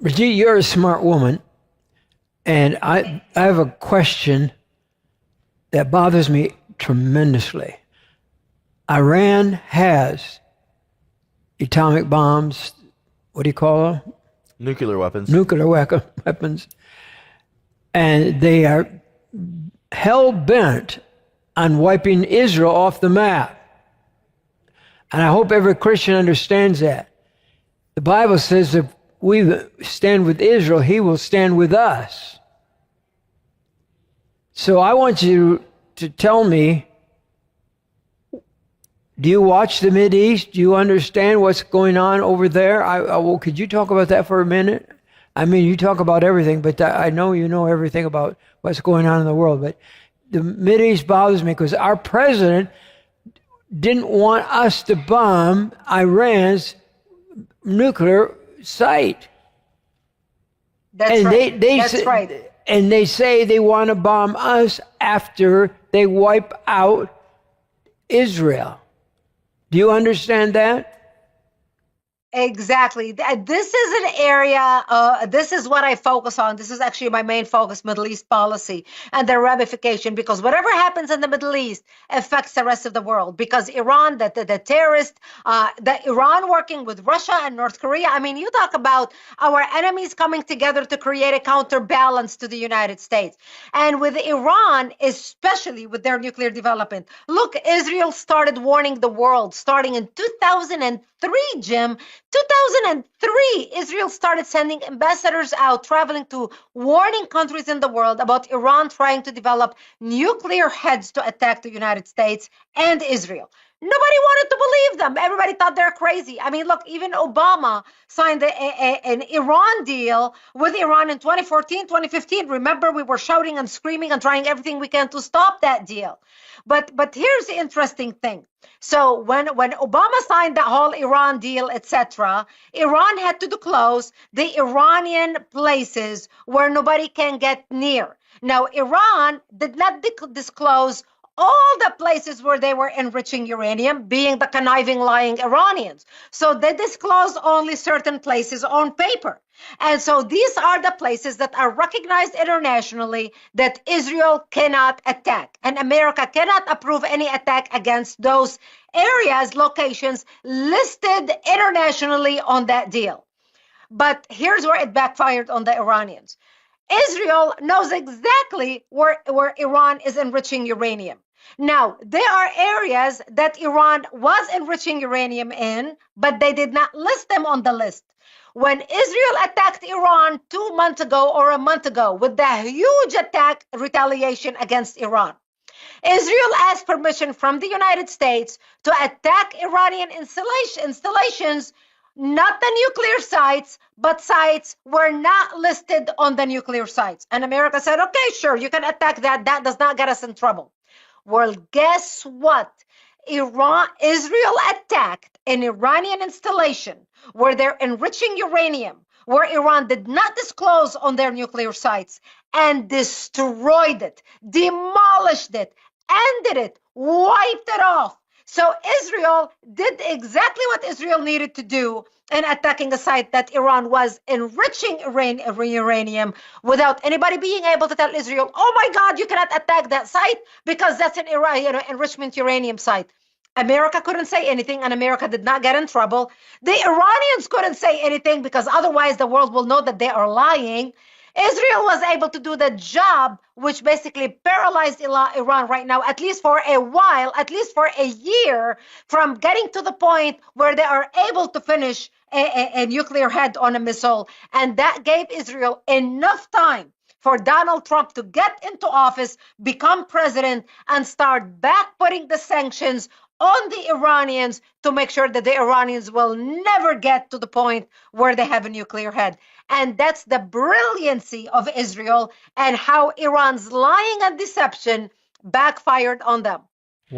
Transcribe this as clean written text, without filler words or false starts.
Brigitte, you're a smart woman, and I have a question that bothers me tremendously. Iran has atomic bombs, what do you call them? Nuclear weapons. Nuclear weapons, and they are hell-bent on wiping Israel off the map. And I hope every Christian understands that. The Bible says if we stand with Israel, he will stand with us. So I want you to tell me, do you watch the Mideast? Do you understand what's going on over there? Well, could you talk about that for a minute? I mean, you talk about everything, but I know you know everything about what's going on in the world. But the Mideast bothers me because our president didn't want us to bomb Iran's nuclear site. That's right. That's right. And they say they want to bomb us after they wipe out Israel. Do you understand that? Exactly. This is an area, this is what I focus on. This is actually my main focus, Middle East policy and the ramification, because whatever happens in the Middle East affects the rest of the world. Because Iran, the terrorist, the Iran working with Russia and North Korea. I mean, you talk about our enemies coming together to create a counterbalance to the United States. And with Iran, especially with their nuclear development. Look, Israel started warning the world starting in 2003, Jim. 2003, Israel started sending ambassadors out, traveling to warning countries in the world about Iran trying to develop nuclear heads to attack the United States and Israel. Nobody wanted to believe them. Everybody thought they're crazy. I mean, look, even Obama signed an Iran deal with Iran in 2014, 2015. Remember, we were shouting and screaming and trying everything we can to stop that deal. But here's the interesting thing. So when Obama signed the whole Iran deal, etc., Iran had to close the Iranian places where nobody can get near. Now, Iran did not disclose all the places where they were enriching uranium, being the conniving, lying Iranians. So they disclosed only certain places on paper. And so these are the places that are recognized internationally that Israel cannot attack. And America cannot approve any attack against those areas, locations listed internationally on that deal. But here's where it backfired on the Iranians. Israel knows exactly where Iran is enriching uranium. Now, there are areas that Iran was enriching uranium in, but they did not list them on the list. When Israel attacked Iran 2 months ago or a month ago with the huge attack retaliation against Iran, Israel asked permission from the United States to attack Iranian installations, not the nuclear sites, but sites were not listed on the nuclear sites. And America said, okay, sure, you can attack that. That does not get us in trouble. Well, guess what? Israel attacked an Iranian installation where they're enriching uranium, where Iran did not disclose on their nuclear sites, and destroyed it, demolished it, ended it, wiped it off. So Israel did exactly what Israel needed to do in attacking a site that Iran was enriching uranium without anybody being able to tell Israel, oh my God, you cannot attack that site because that's an enrichment uranium site. America couldn't say anything, and America did not get in trouble. The Iranians couldn't say anything because otherwise the world will know that they are lying. Israel was able to do the job, which basically paralyzed Iran right now, at least for a while, at least for a year, from getting to the point where they are able to finish a nuclear head on a missile. And that gave Israel enough time for Donald Trump to get into office, become president, and start back putting the sanctions on the Iranians to make sure that the Iranians will never get to the point where they have a nuclear head. And that's the brilliancy of Israel and how Iran's lying and deception backfired on them.